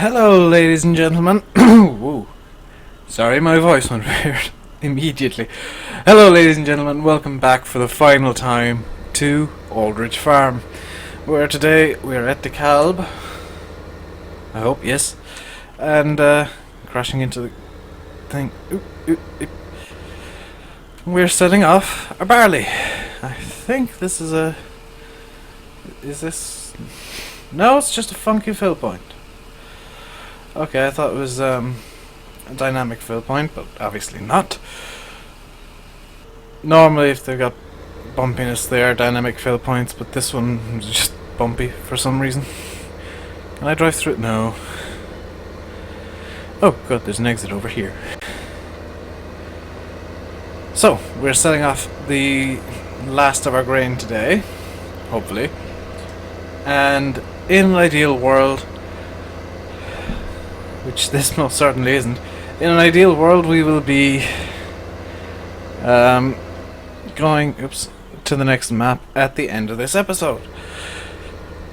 Hello, ladies and gentlemen. Whoa. Sorry, my voice went weird immediately. Hello, ladies and gentlemen. Welcome back for the final time to Aldridge Farm, where today we are at the Calb. I hope, yes. And crashing into the thing. We're setting off a barley. I think this is a. Is this? No, it's just a funky fill point. Okay, I thought it was a dynamic fill point, but obviously not. Normally, if they've got bumpiness, they are dynamic fill points, but this one is just bumpy for some reason. Can I drive through it? No. Oh, good, there's an exit over here. So, we're setting off the last of our grain today, hopefully. And in an ideal world, which this most certainly isn't, in an ideal world we will be going to the next map at the end of this episode.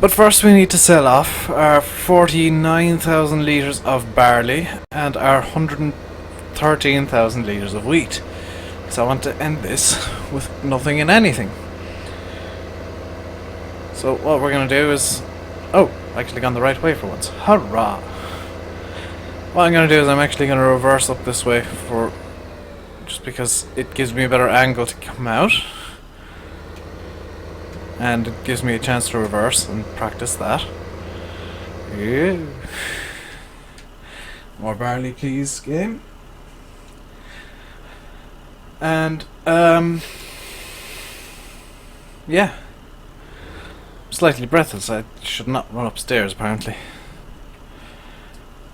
But first we need to sell off our 49,000 litres of barley and our 113,000 litres of wheat. So I want to end this with nothing and anything. So what we're going to do is... Oh, actually gone the right way for once. Hurrah! What I'm going to do is I'm actually going to reverse up this way just because it gives me a better angle to come out. And it gives me a chance to reverse and practice that. Yeah. More barley please, game. And, yeah. I'm slightly breathless. I should not run upstairs, apparently.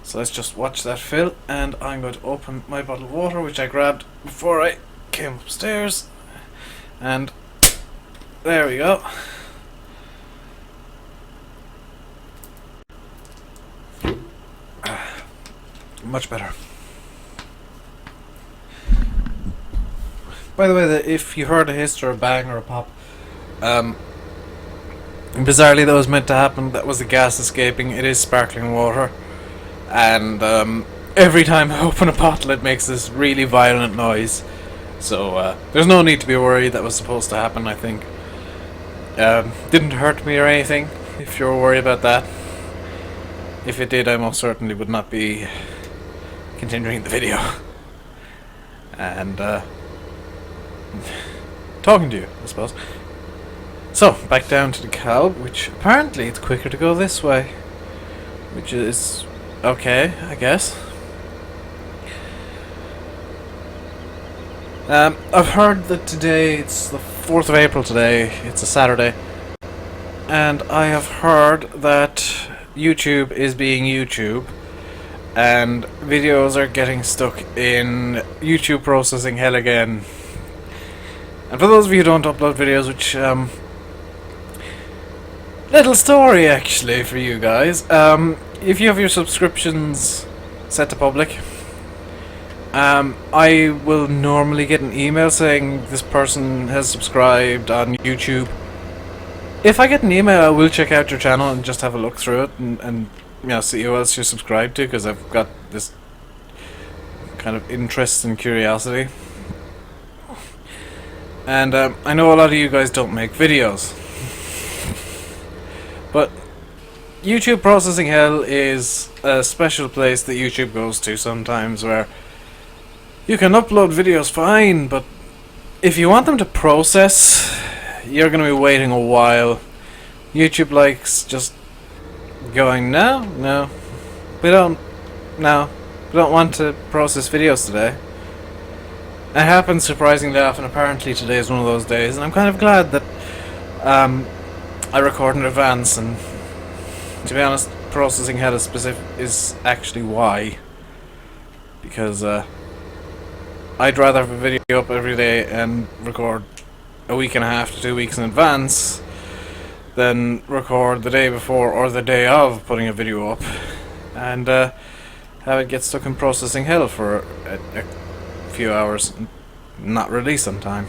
So let's just watch that fill, and I'm going to open my bottle of water, which I grabbed before I came upstairs. And there we go. Much better. By the way, if you heard a hiss or a bang or a pop, bizarrely that was meant to happen. That was the gas escaping. It is sparkling water. And every time I open a bottle it makes this really violent noise. So there's no need to be worried. That was supposed to happen, I think. Didn't hurt me or anything, if you're worried about that. If it did, I most certainly would not be continuing the video. And talking to you, I suppose. So, back down to the Calb, which apparently it's quicker to go this way. Which is... okay, I guess. I've heard that today, it's the 4th of April today, it's a Saturday, and I have heard that YouTube is being YouTube, and videos are getting stuck in YouTube processing hell again. And for those of you who don't upload videos, which, little story actually for you guys, if you have your subscriptions set to public, I will normally get an email saying this person has subscribed on YouTube. If I get an email, I will check out your channel and just have a look through it and you know, see who else you're subscribed to, because I've got this kind of interest and curiosity. And I know a lot of you guys don't make videos, but YouTube processing hell is a special place that YouTube goes to sometimes, where you can upload videos fine, but if you want them to process, you're going to be waiting a while. YouTube likes just going, no, we don't want to process videos today. It happens surprisingly often. Apparently today is one of those days, and I'm kind of glad that I record in advance. And to be honest, processing hell is actually why, because I'd rather have a video up every day and record a week and a half to 2 weeks in advance than record the day before or the day of putting a video up and have it get stuck in processing hell for a few hours and not release on time.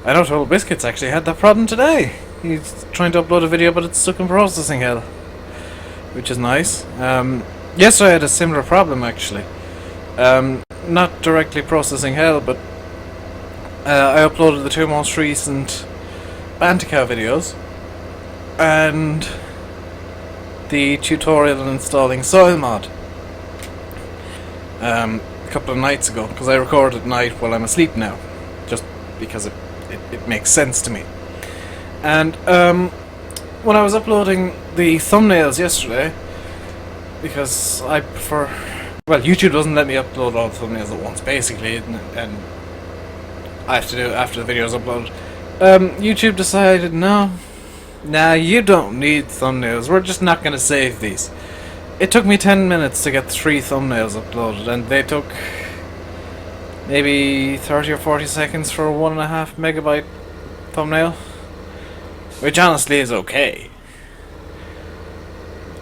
I know Total Biscuits actually had that problem today. He's trying to upload a video, but it's stuck in processing hell. which is nice. Yesterday I had a similar problem actually. Not directly processing hell, but I uploaded the two most recent Bantica videos and the tutorial on installing soil mod a couple of nights ago, because I record at night while I'm asleep now, just because it makes sense to me. And when I was uploading the thumbnails yesterday, because I prefer, well, YouTube doesn't let me upload all the thumbnails at once basically, and I have to do it after the video's uploaded. YouTube decided, nah, you don't need thumbnails, we're just not going to save these. It took me 10 minutes to get 3 thumbnails uploaded, and they took maybe 30 or 40 seconds for a 1.5 megabyte thumbnail, which honestly is okay.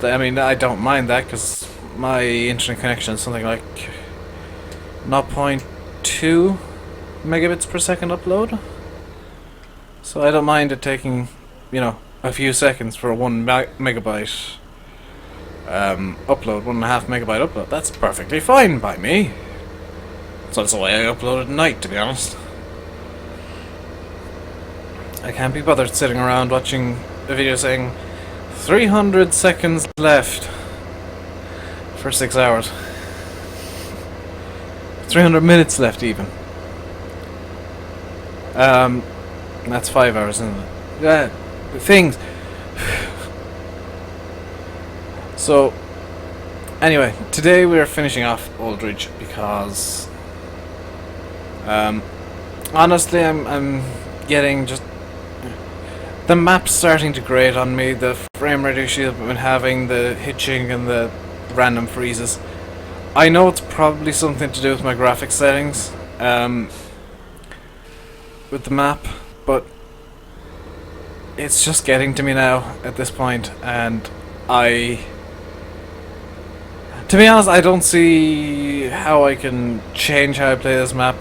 I mean, I don't mind that because my internet connection is something like 0.2 megabits per second upload, so I don't mind it taking, you know, a few seconds for a 1 megabyte upload, 1.5 megabyte upload. That's perfectly fine by me. So that's the way I upload at night, to be honest. I can't be bothered sitting around watching a video saying 300 seconds left for 6 hours. 300 minutes left even. That's 5 hours, isn't it? Yeah, things. So, anyway, today we are finishing off Aldridge because, honestly, I'm getting just, the map's starting to grate on me. The frame rate issues I've been having, the hitching and the random freezes. I know it's probably something to do with my graphics settings, with the map, but it's just getting to me now at this point, and to be honest, I don't see how I can change how I play this map,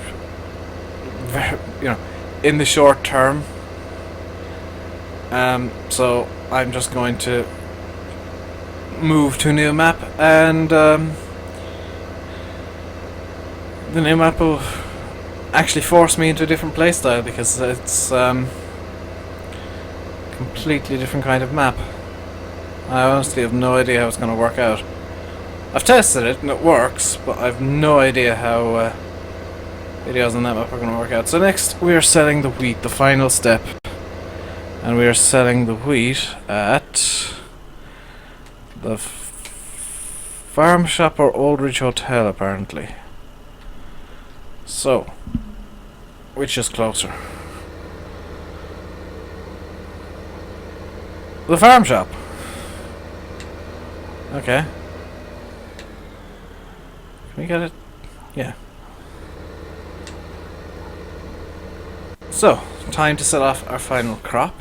you know, in the short term. So I'm just going to move to a new map, and the new map will actually force me into a different playstyle because it's completely different kind of map. I honestly have no idea how it's going to work out. I've tested it and it works, but I've no idea how videos on that map are going to work out. So next we are selling the wheat, the final step. And we are selling the wheat at the farm shop or Aldridge Hotel, apparently. So, which is closer? The farm shop. Okay. Can we get it? Yeah. So, time to set off our final crop.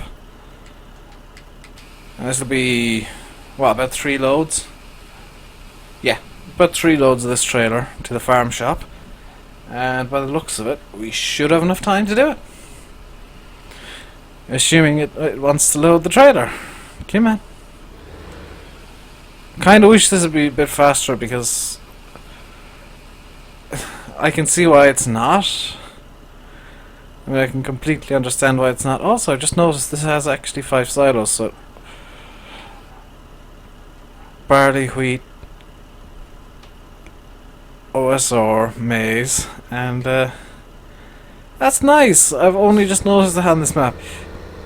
And this will be, what, about 3 loads? Yeah, about 3 loads of this trailer to the farm shop. And by the looks of it, we should have enough time to do it. Assuming it wants to load the trailer. Come on. Kinda wish this would be a bit faster because I can see why it's not. I mean, I can completely understand why it's not. Also, I just noticed this has actually 5 silos, so barley, wheat, OSR, maize, and that's nice. I've only just noticed it on this map.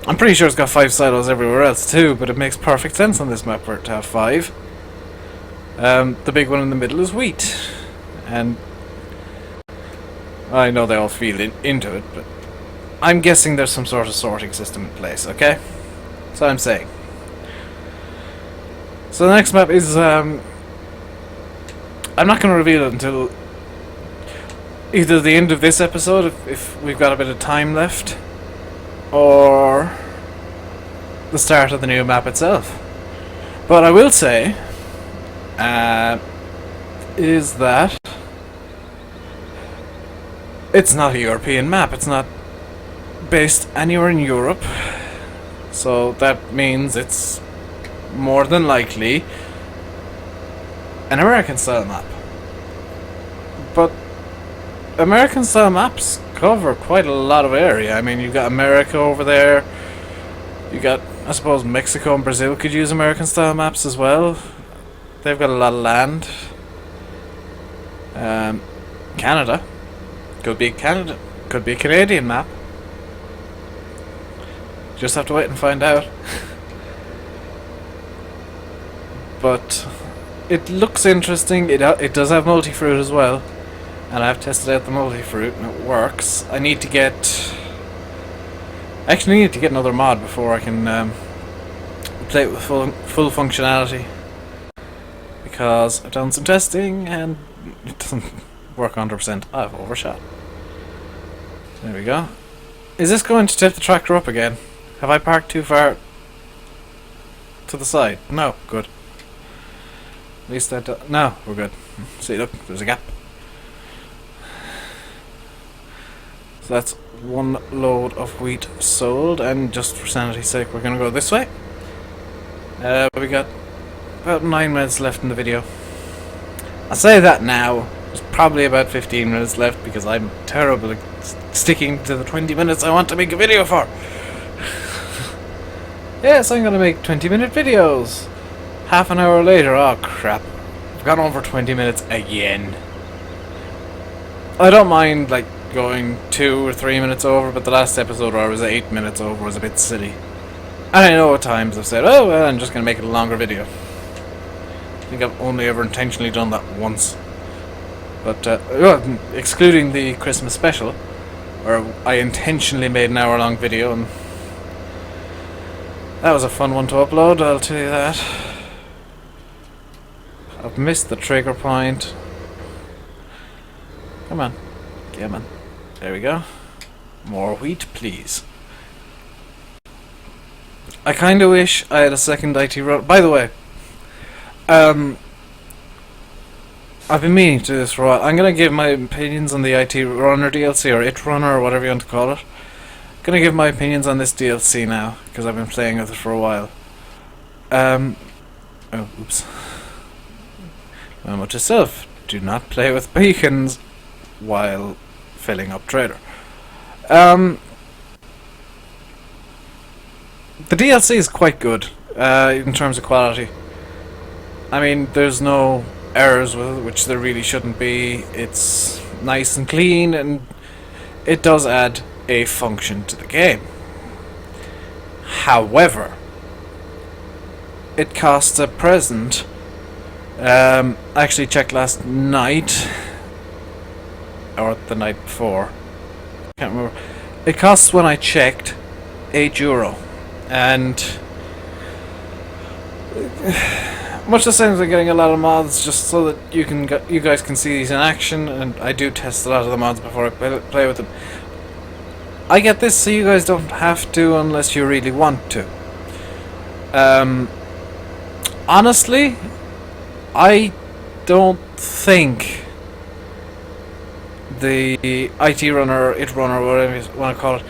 I'm pretty sure it's got 5 silos everywhere else too, but it makes perfect sense on this map for it to have 5. The big one in the middle is wheat, and I know they all feed into it, but I'm guessing there's some sort of sorting system in place, okay? That's what I'm saying. So the next map is, I'm not going to reveal it until either the end of this episode, if we've got a bit of time left, or the start of the new map itself. But I will say, is that it's not a European map. It's not based anywhere in Europe, so that means it's more than likely an American style map. But American style maps cover quite a lot of area. I mean, you've got America over there. You got, I suppose, Mexico and Brazil could use American style maps as well. They've got a lot of land. Canada could be a Canadian map. Just have to wait and find out. But it looks interesting. It does have multi-fruit as well, and I've tested out the multi-fruit and it works. I need to get another mod before I can play it with full functionality, because I've done some testing and it doesn't work 100%. I've overshot. There we go. Is this going to tip the tractor up again? Have I parked too far to the side? No, good. At least that. No, we're good. See, look, there's a gap. So that's one load of wheat sold, and just for sanity's sake, we're gonna go this way. We got about 9 minutes left in the video. I say that now. There's probably about 15 minutes left because I'm terrible at sticking to the 20 minutes I want to make a video for. Yes, I'm gonna make 20-minute videos. Half an hour later, oh crap, I've gone over 20 minutes again. I don't mind like going 2 or 3 minutes over, but the last episode where I was 8 minutes over was a bit silly. And I know at times I've said, oh well, I'm just gonna make it a longer video. I think I've only ever intentionally done that once. But, well, excluding the Christmas special, where I intentionally made an hour-long video, and that was a fun one to upload, I'll tell you that. I've missed the trigger point. Come on. Come on. There we go. More wheat, please. I kinda wish I had a second IT run. By the way, I've been meaning to do this for a while. I'm gonna give my opinions on the IT Runner DLC, or IT Runner, or whatever you want to call it. I'm gonna give my opinions on this DLC now, because I've been playing with it for a while. Oh, oops. Note to self, do not play with beacons while filling up Trader. The DLC is quite good, in terms of quality. I mean, there's no errors with it, which there really shouldn't be. It's nice and clean, and it does add a function to the game. However, it costs a present. I actually checked last night, or the night before, can't remember. It costs, when I checked, €8, and much the same as I'm getting a lot of mods just so that you guys can see these in action, and I do test a lot of the mods before I play with them. I get this so you guys don't have to unless you really want to. Honestly, I don't think the IT Runner, IT Runner, whatever you want to call it,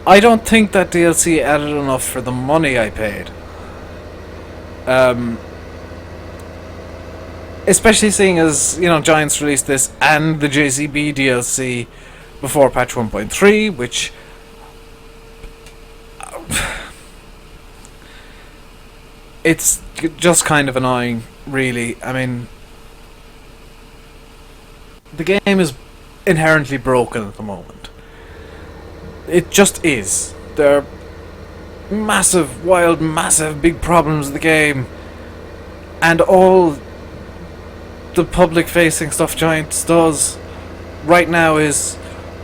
I don't think that DLC added enough for the money I paid. Especially seeing as, you know, Giants released this and the JCB DLC before patch 1.3, which it's just kind of annoying, really. I mean, the game is inherently broken at the moment. It just is. There are massive, wild, massive, big problems with the game, and all the public-facing stuff Giants does right now is,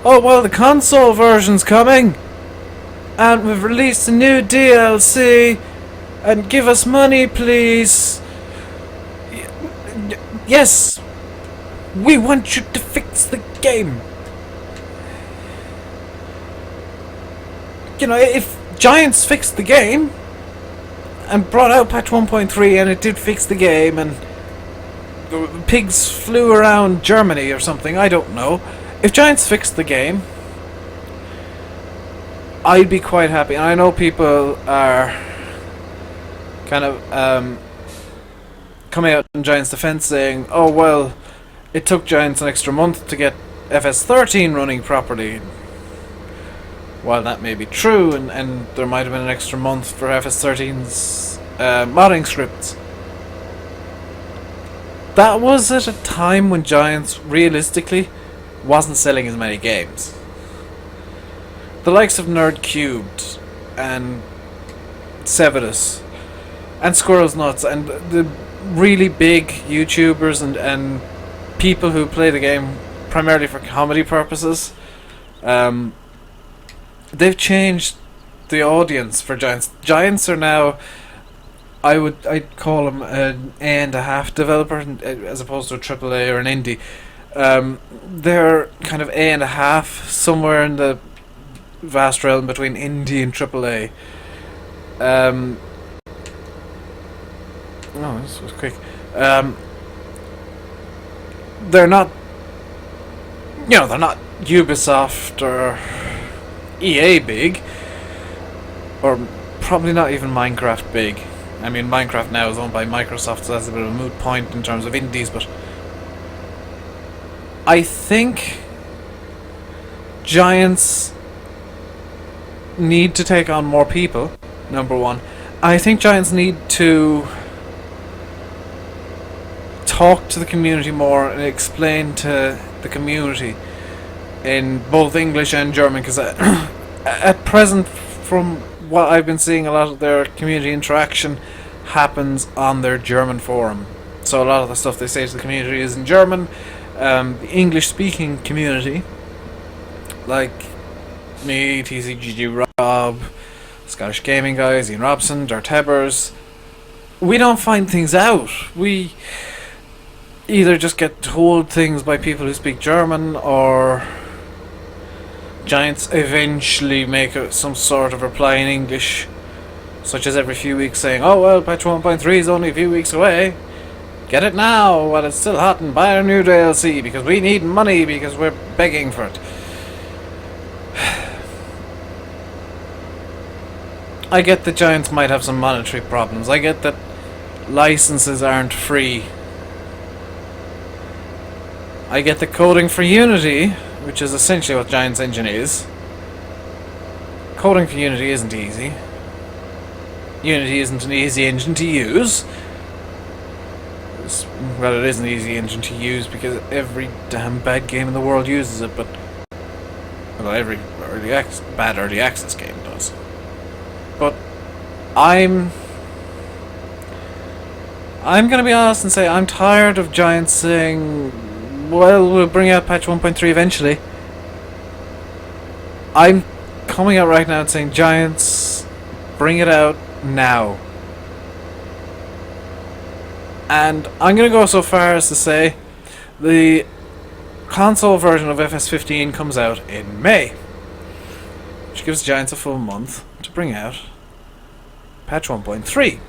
oh well, the console version's coming, and we've released a new DLC, and give us money, please. Yes, we want you to fix the game. You know, if Giants fixed the game and brought out patch 1.3 and it did fix the game, and the pigs flew around Germany or something, I don't know. If Giants fixed the game, I'd be quite happy. And I know people are kind of coming out in Giants' defense saying, oh well, it took Giants an extra month to get FS13 running properly. While that may be true, and there might have been an extra month for FS13's modding scripts, that was at a time when Giants realistically wasn't selling as many games. The likes of Nerd Cubed and Sevidus and Squirrel's Nuts and the really big YouTubers and people who play the game primarily for comedy purposes, they've changed the audience for Giants. Giants are now, I'd call them an A&a-half developer as opposed to a AAA or an indie. They're kind of A&a-half, somewhere in the vast realm between indie and AAA. Oh, this was quick. They're not, they're not Ubisoft or EA big, or probably not even Minecraft big. I mean, Minecraft now is owned by Microsoft, so that's a bit of a moot point in terms of indies, but I think Giants need to take on more people, number one. I think Giants need to talk to the community more and explain to the community in both English and German, because at present, from what I've been seeing, a lot of their community interaction happens on their German forum. So a lot of the stuff they say to the community is in German. The English-speaking community, like me, TCGG Rob, Scottish Gaming Guys, Ian Robson, Dart Hebbers, we don't find things out. We either just get told things by people who speak German, or Giants eventually make some sort of reply in English, such as every few weeks saying, oh well, patch 1.3 is only a few weeks away. Get it now while it's still hot and buy our new DLC because we need money because we're begging for it. I get that Giants might have some monetary problems. I get that licenses aren't free. I get that coding for Unity, which is essentially what Giants Engine is, coding for Unity isn't easy. Unity isn't an easy engine to use. Well, it is an easy engine to use because every damn bad game in the world uses it, but well, every bad early access game does. But I'm gonna be honest and say I'm tired of Giants saying, well, we'll bring out patch 1.3 eventually. I'm coming out right now and saying, Giants, bring it out now. And I'm going to go so far as to say the console version of FS15 comes out in May, which gives Giants a full month to bring out patch 1.3.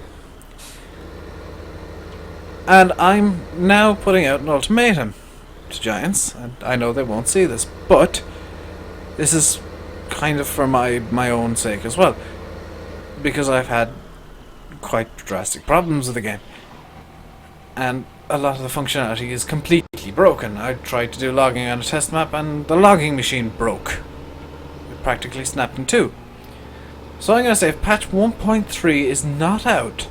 And I'm now putting out an ultimatum to Giants, and I know they won't see this, but this is kind of for my own sake as well, because I've had quite drastic problems with the game. And a lot of the functionality is completely broken. I tried to do logging on a test map and the logging machine broke. It practically snapped in two. So I'm going to say if patch 1.3 is not out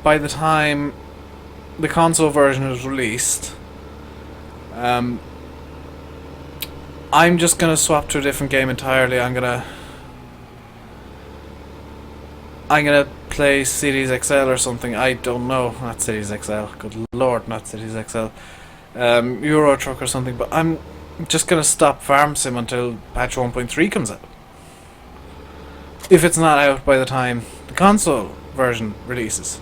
by the time the console version is released, I'm just going to swap to a different game entirely. I'm going to play Cities XL or something. I don't know. Not Cities XL. Good lord, not Cities XL. Euro Truck or something. But I'm just going to stop Farm Sim until patch 1.3 comes out. If it's not out by the time the console version releases.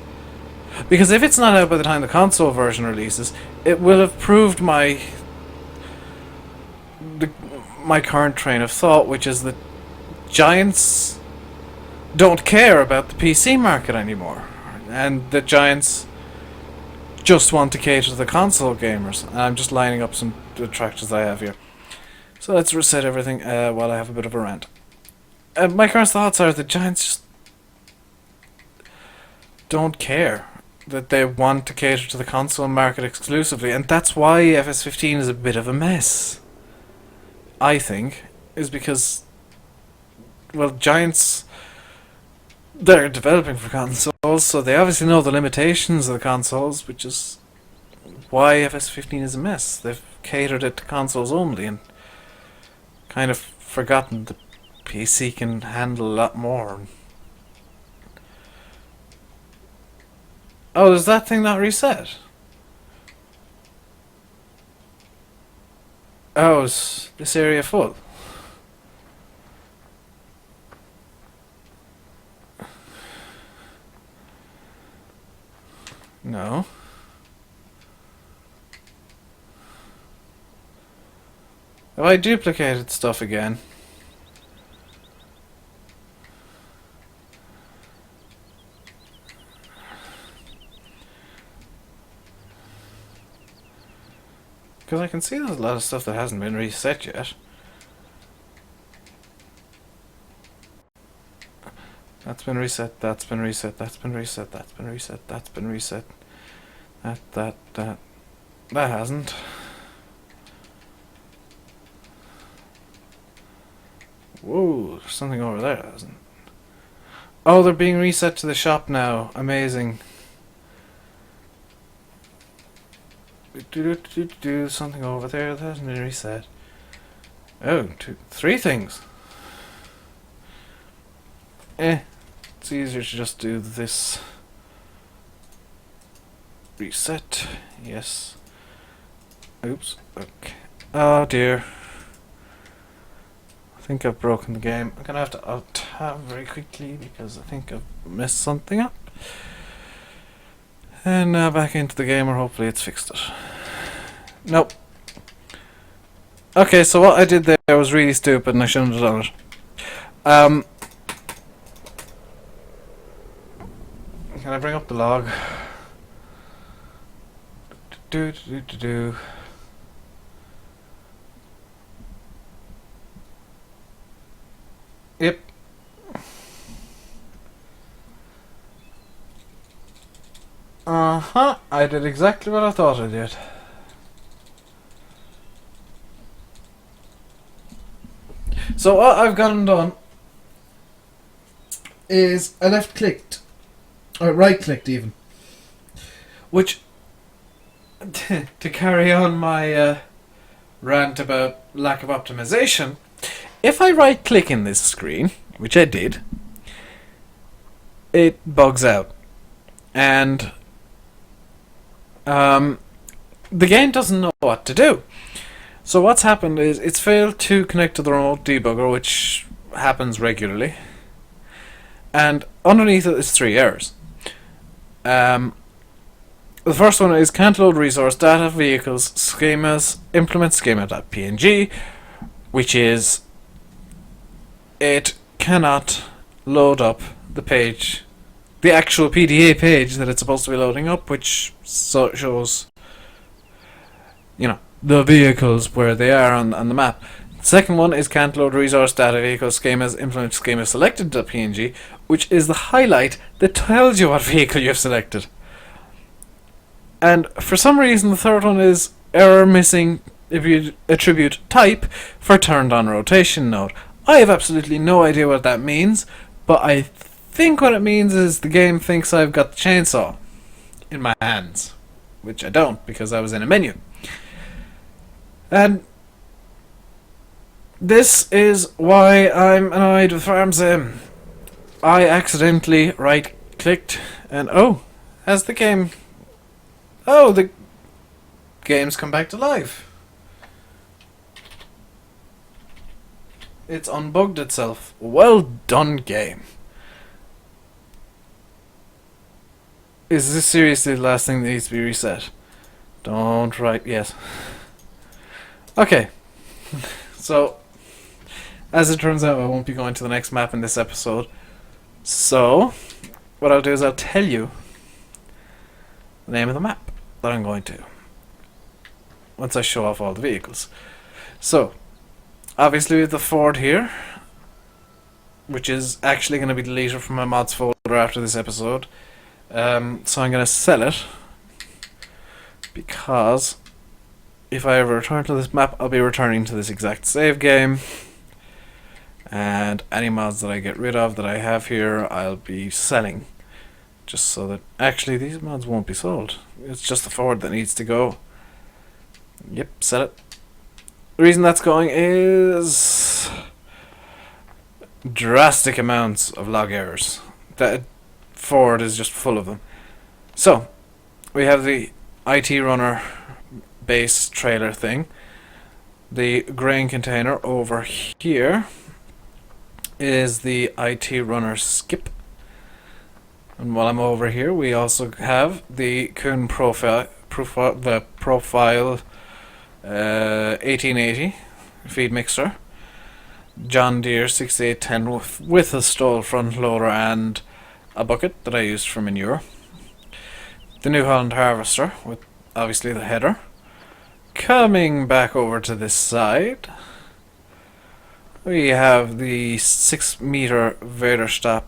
Because if it's not out by the time the console version releases, it will have proved my current train of thought, which is that Giants don't care about the PC market anymore, and the Giants just want to cater to the console gamers. And I'm just lining up some detractors I have here. So let's reset everything while I have a bit of a rant. My current thoughts are the Giants just don't care. that they want to cater to the console market exclusively, and that's why FS15 is a bit of a mess. I think is because, well, Giants, they're developing for consoles, so they obviously know the limitations of the consoles, which is why FS15 is a mess. They've catered it to consoles only and kind of forgotten the PC can handle a lot more. Oh, does that thing not reset? Oh, is this area full? No. Have I duplicated stuff again? Because I can see there's a lot of stuff that hasn't been reset yet. That's been reset, that's been reset, that's been reset, that's been reset, that's been reset. That hasn't. Whoa, there's something over there that hasn't. Oh, they're being reset to the shop now. Amazing. Do something over there that hasn't been reset. Oh, three things. It's easier to just do this. Reset. Yes. Oops. Okay. Oh dear. I think I've broken the game. I'm gonna have to alt-tab very quickly because I think I've messed something up. And now back into the game, or hopefully it's fixed it. Nope. Okay, so what I did there was really stupid and I shouldn't have done it. Can I bring up the log? Yep. I did exactly what I thought I did. So what I've gone done is I left clicked, or right clicked even, which to carry on my rant about lack of optimization, if I right click in this screen, which I did, it bugs out. And the game doesn't know what to do. So what's happened is it's failed to connect to the remote debugger, which happens regularly. And underneath it is 3 errors. The first one is can't load resource data, vehicles, schemas, implement schema.png, which is it cannot load up the page, the actual PDA page that it's supposed to be loading up, which shows, you know, the vehicles where they are on the map. The second one is can't load resource data, vehicles, schemas, implement schema selected.png, which is the highlight that tells you what vehicle you've selected. And for some reason the third one is error missing if you attribute type for turned on rotation node. I have absolutely no idea what that means, but I think what it means is the game thinks I've got the chainsaw in my hands, which I don't because I was in a menu. And this is why I'm annoyed with FarmSim. I accidentally right clicked and has the game... Oh, the game's come back to life. It's unbugged itself. Well done, game. Is this seriously the last thing that needs to be reset? Don't write yes. Okay. So, as it turns out, I won't be going to the next map in this episode. So, what I'll do is I'll tell you the name of the map that I'm going to once I show off all the vehicles. So, obviously we have the Ford here, which is actually going to be deleted from my mods folder after this episode. So I'm going to sell it, because if I ever return to this map, I'll be returning to this exact save game, and any mods that I get rid of that I have here, I'll be selling, just so that actually these mods won't be sold. It's just the Ford that needs to go. Yep, sell it. The reason that's going is drastic amounts of log errors. That Ford is just full of them. So we have the IT runner base trailer thing. The grain container over here is the IT runner skip. And while I'm over here, we also have the Kuhn profile 1880 feed mixer, John Deere 6810 with a stall front loader and a bucket that I used for manure. The New Holland harvester with obviously the header. Coming back over to this side, we have the 6-meter Vaderstap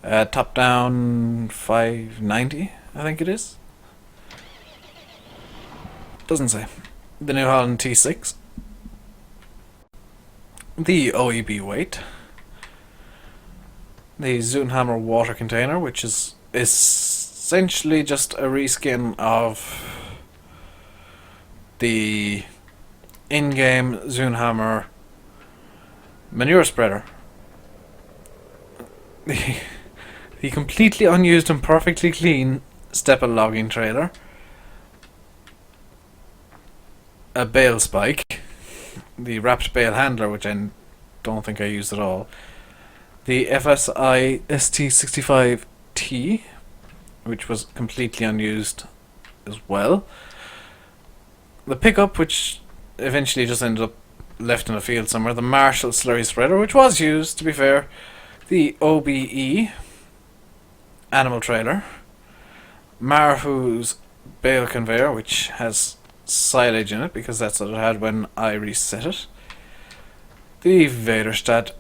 top down 590, I think it is. Doesn't say. The New Holland T6. The OEB weight. The Zunhammer water container, which is essentially just a reskin of the in-game Zunhammer manure spreader. The completely unused and perfectly clean stepper logging trailer. A bale spike. The wrapped bale handler, which I don't think I used at all. The FSI ST65T, which was completely unused as well. The pickup, which eventually just ended up left in a field somewhere. The Marshall slurry spreader, which was used, to be fair. The OBE animal trailer. Marhu's bale conveyor, which has silage in it because that's what it had when I reset it. The Vaderstad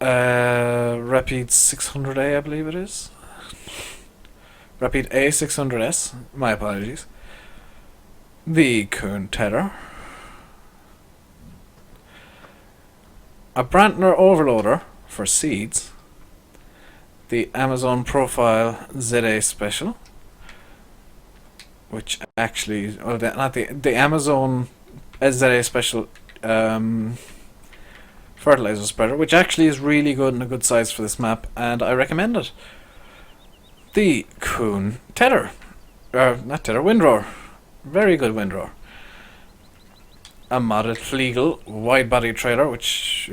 Rapid 600A, I believe it is. Rapid A600S, my apologies. The Kuhn tether. A Brantner overloader for seeds. The Amazon Profile ZA Special, which actually, well, not the Amazon ZA Special fertilizer spreader, which actually is really good and a good size for this map, and I recommend it. The Kuhn tether, not tether, windrower, very good windrower. A modded Flegel wide body trailer, which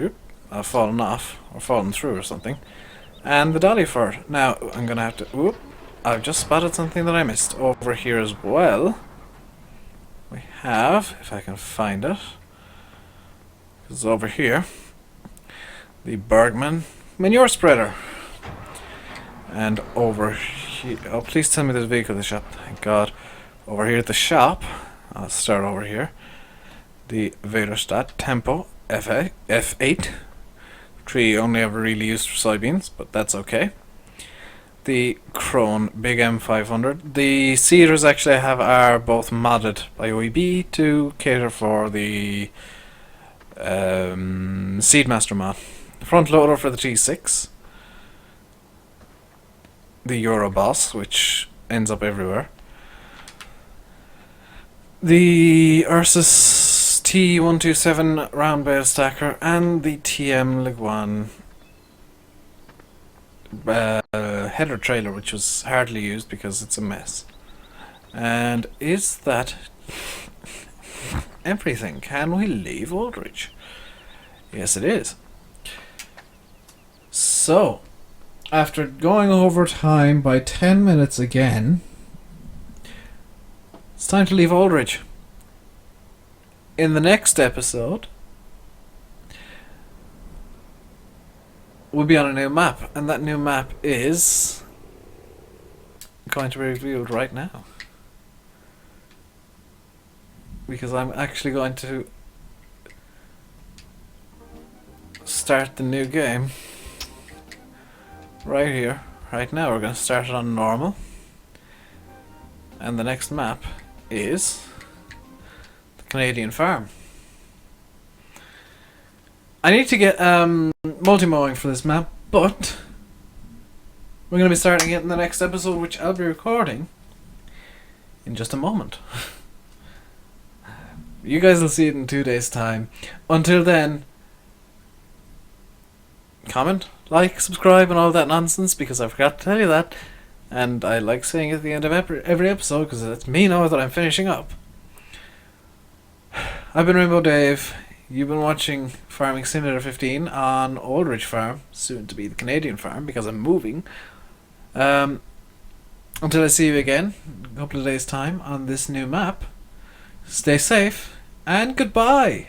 I've fallen off or fallen through or something, and the dolly for it. Now I'm gonna have to. I've just spotted something that I missed over here as well. We have, if I can find it, it's over here, the Bergman manure spreader. And over here, oh please tell me there's a vehicle at the shop, thank God. Over here at the shop, I'll start over here, the Vaderstad Tempo F8, tree only ever really used for soybeans, but that's okay. The Krone Big M500. The seeders actually I have are both modded by OEB to cater for the Seedmaster mod. The front loader for the T6. The Euroboss, which ends up everywhere. The Ursus T127 round bale stacker and the TM Leguan header trailer, which was hardly used because it's a mess. And is that everything? Can we leave Aldridge? Yes, it is. So, after going over time by 10 minutes again, it's time to leave Aldridge. In the next episode, we'll be on a new map, and that new map is going to be revealed right now. Because I'm actually going to start the new game right here. right now we're going to start it on normal. And the next map is the Canadian farm. I need to get multi-mowing for this map, but we're going to be starting it in the next episode, which I'll be recording in just a moment. You guys will see it in 2 days' time. Until then, comment, like, subscribe, and all that nonsense, because I forgot to tell you that. And I like saying it at the end of every episode, because it lets me know that I'm finishing up. I've been Rainbow Dave. You've been watching Farming Simulator 15 on Old Ridge Farm, soon to be the Canadian farm, because I'm moving. Until I see you again in a couple of days' time on this new map, stay safe, and goodbye!